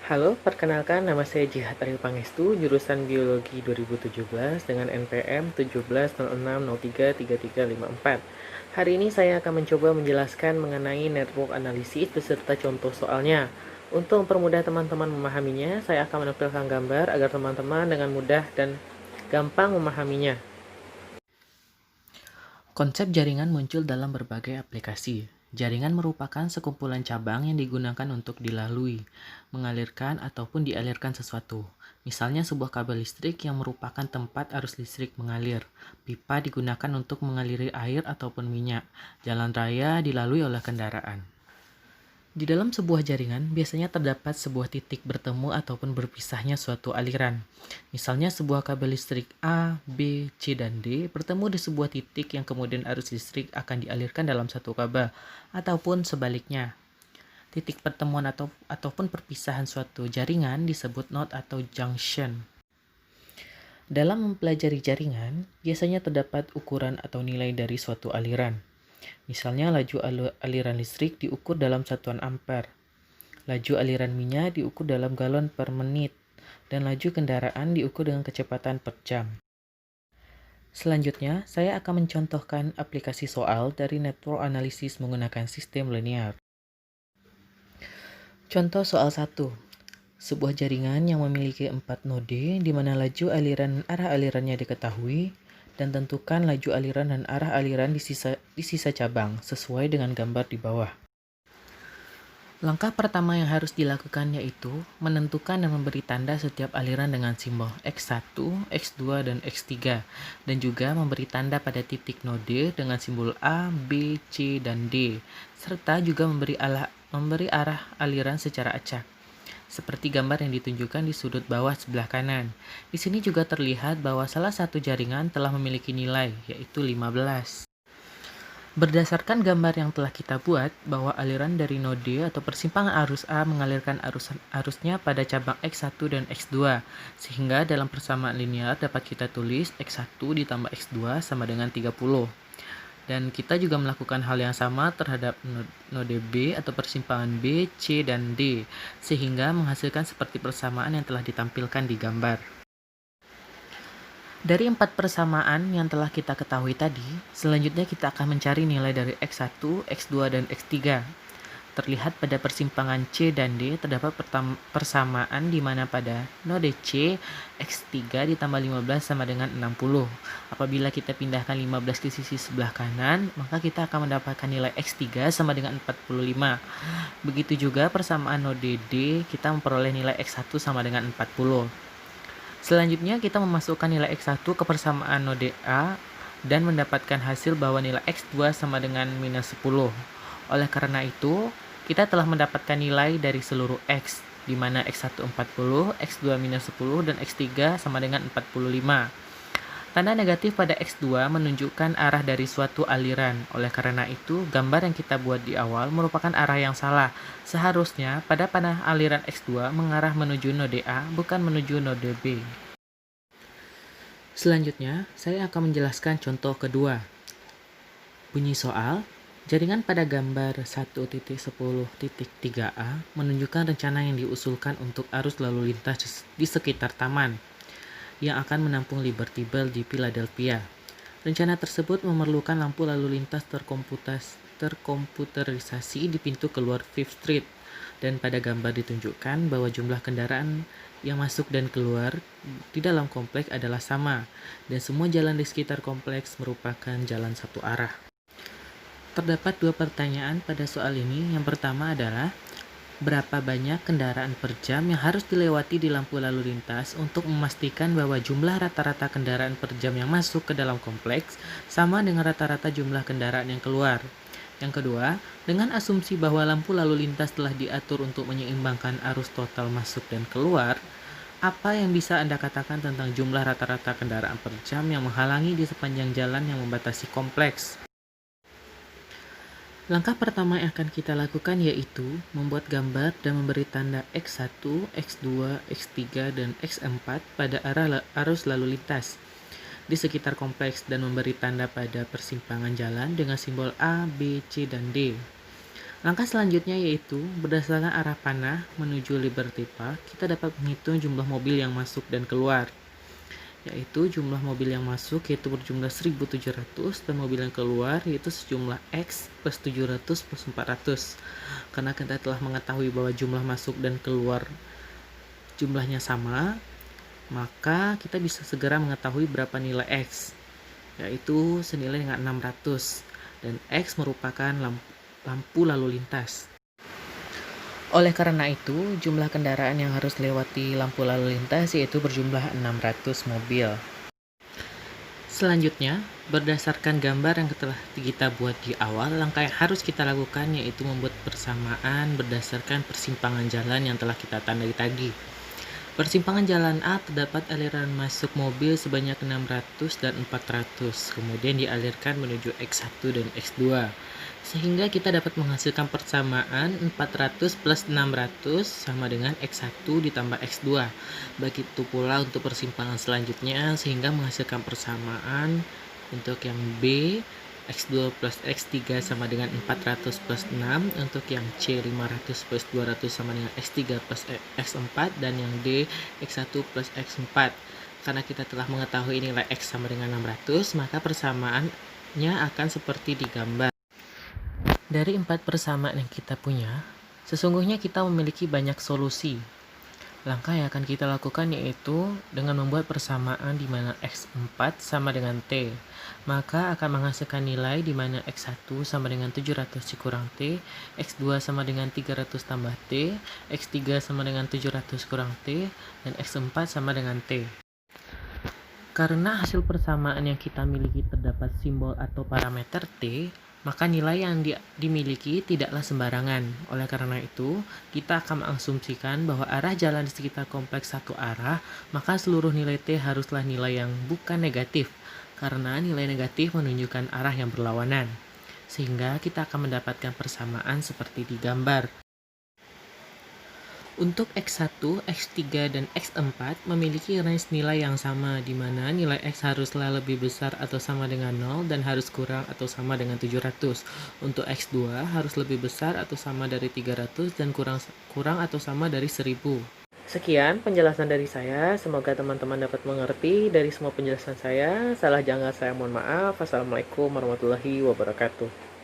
Halo, perkenalkan nama saya Jihat Arif Pangestu, jurusan Biologi 2017 dengan NPM 1706033354. Hari ini saya akan mencoba menjelaskan mengenai network analisis beserta contoh soalnya. Untuk mempermudah teman-teman memahaminya, saya akan menampilkan gambar agar teman-teman dengan mudah dan gampang memahaminya. Konsep jaringan muncul dalam berbagai aplikasi. Jaringan merupakan sekumpulan cabang yang digunakan untuk dilalui, mengalirkan ataupun dialirkan sesuatu. Misalnya sebuah kabel listrik yang merupakan tempat arus listrik mengalir. Pipa digunakan untuk mengaliri air ataupun minyak. Jalan raya dilalui oleh kendaraan. Di dalam sebuah jaringan, biasanya terdapat sebuah titik bertemu ataupun berpisahnya suatu aliran. Misalnya sebuah kabel listrik A, B, C, dan D bertemu di sebuah titik yang kemudian arus listrik akan dialirkan dalam satu kabel, ataupun sebaliknya. Titik pertemuan ataupun perpisahan suatu jaringan disebut node atau junction. Dalam mempelajari jaringan, biasanya terdapat ukuran atau nilai dari suatu aliran. Misalnya laju aliran listrik diukur dalam satuan ampere, laju aliran minyak diukur dalam galon per menit, dan laju kendaraan diukur dengan kecepatan per jam. Selanjutnya, saya akan mencontohkan aplikasi soal dari network analisis menggunakan sistem linear. Contoh soal 1. Sebuah jaringan yang memiliki 4 node di mana laju aliran dan arah alirannya diketahui, dan tentukan laju aliran dan arah aliran di sisa cabang sesuai dengan gambar di bawah. Langkah pertama yang harus dilakukan yaitu menentukan dan memberi tanda setiap aliran dengan simbol X1, X2, dan X3, dan juga memberi tanda pada titik node dengan simbol A, B, C, dan D, serta juga memberi arah aliran secara acak, seperti gambar yang ditunjukkan di sudut bawah sebelah kanan. Di sini juga terlihat bahwa salah satu jaringan telah memiliki nilai, yaitu 15. Berdasarkan gambar yang telah kita buat, bahwa aliran dari node atau persimpangan arus A mengalirkan arusnya pada cabang X1 dan X2, sehingga dalam persamaan linear dapat kita tulis X1 ditambah X2 sama dengan 30. Dan kita juga melakukan hal yang sama terhadap node B atau persimpangan B, C, dan D, sehingga menghasilkan seperti persamaan yang telah ditampilkan di gambar. Dari 4 persamaan yang telah kita ketahui tadi, selanjutnya kita akan mencari nilai dari X1, X2, dan X3. Terlihat pada persimpangan C dan D terdapat persamaan di mana pada node C, X3 ditambah 15 sama dengan 60. Apabila kita pindahkan 15 ke sisi sebelah kanan, maka kita akan mendapatkan nilai X3 sama dengan 45. Begitu juga persamaan node D, kita memperoleh nilai X1 sama dengan 40. Selanjutnya kita memasukkan nilai X1 ke persamaan node A dan mendapatkan hasil bahwa nilai X2 sama dengan minus 10. Oleh karena itu, kita telah mendapatkan nilai dari seluruh X, di mana X1 40, X2 minus 10, dan X3 sama dengan 45. Tanda negatif pada X2 menunjukkan arah dari suatu aliran. Oleh karena itu, gambar yang kita buat di awal merupakan arah yang salah. Seharusnya pada panah aliran X2 mengarah menuju node A, bukan menuju node B. Selanjutnya, saya akan menjelaskan contoh kedua. Bunyi soal, jaringan pada gambar 1.10.3a menunjukkan rencana yang diusulkan untuk arus lalu lintas di sekitar taman yang akan menampung Liberty Bell di Philadelphia. Rencana tersebut memerlukan lampu lalu lintas terkomputerisasi di pintu keluar Fifth Street, dan pada gambar ditunjukkan bahwa jumlah kendaraan yang masuk dan keluar di dalam kompleks adalah sama, dan semua jalan di sekitar kompleks merupakan jalan satu arah. Terdapat 2 pertanyaan pada soal ini. Yang pertama adalah, berapa banyak kendaraan per jam yang harus dilewati di lampu lalu lintas untuk memastikan bahwa jumlah rata-rata kendaraan per jam yang masuk ke dalam kompleks sama dengan rata-rata jumlah kendaraan yang keluar. Yang kedua, dengan asumsi bahwa lampu lalu lintas telah diatur untuk menyeimbangkan arus total masuk dan keluar, apa yang bisa Anda katakan tentang jumlah rata-rata kendaraan per jam yang menghalangi di sepanjang jalan yang membatasi kompleks? Langkah pertama yang akan kita lakukan yaitu membuat gambar dan memberi tanda X1, X2, X3, dan X4 pada arus lalu lintas di sekitar kompleks dan memberi tanda pada persimpangan jalan dengan simbol A, B, C, dan D. Langkah selanjutnya yaitu berdasarkan arah panah menuju Liberty Park, kita dapat menghitung jumlah mobil yang masuk dan keluar. Yaitu jumlah mobil yang masuk yaitu berjumlah 1.700 dan mobil yang keluar yaitu sejumlah X plus 700 plus 400. Karena kita telah mengetahui bahwa jumlah masuk dan keluar jumlahnya sama, maka kita bisa segera mengetahui berapa nilai X, yaitu senilai dengan 600, dan X merupakan lampu lalu lintas. Oleh karena itu, jumlah kendaraan yang harus lewati lampu lalu lintas yaitu berjumlah 600 mobil. Selanjutnya, berdasarkan gambar yang telah kita buat di awal, langkah yang harus kita lakukan yaitu membuat persamaan berdasarkan persimpangan jalan yang telah kita tandai tadi. Persimpangan jalan A terdapat aliran masuk mobil sebanyak 600 dan 400, kemudian dialirkan menuju X1 dan X2. Sehingga kita dapat menghasilkan persamaan 400 plus 600 sama dengan X1 ditambah X2. Begitu pula untuk persimpangan selanjutnya, sehingga menghasilkan persamaan untuk yang B, X2 plus X3 sama dengan 400 plus 6, untuk yang C 500 plus 200 sama dengan X3 plus X4, dan yang D X1 plus X4. Karena kita telah mengetahui nilai X sama dengan 600, maka persamaannya akan seperti di gambar. Dari 4 persamaan yang kita punya, sesungguhnya kita memiliki banyak solusi. Langkah yang akan kita lakukan yaitu dengan membuat persamaan di mana X4 sama dengan T, maka akan menghasilkan nilai di mana X1 sama dengan 700 kurang T, X2 sama dengan 300 tambah T, X3 sama dengan 700 kurang T, dan X4 sama dengan T. Karena hasil persamaan yang kita miliki terdapat simbol atau parameter T, maka nilai yang dimiliki tidaklah sembarangan. Oleh karena itu, kita akan mengasumsikan bahwa arah jalan di sekitar kompleks satu arah, maka seluruh nilai T haruslah nilai yang bukan negatif, karena nilai negatif menunjukkan arah yang berlawanan. Sehingga kita akan mendapatkan persamaan seperti di gambar. Untuk X1, X3, dan X4 memiliki range nilai yang sama, di mana nilai X haruslah lebih besar atau sama dengan 0 dan harus kurang atau sama dengan 700. Untuk X2 harus lebih besar atau sama dari 300 dan kurang atau sama dari 1000. Sekian penjelasan dari saya, semoga teman-teman dapat mengerti dari semua penjelasan saya. Salah janggal saya mohon maaf. Wassalamualaikum warahmatullahi wabarakatuh.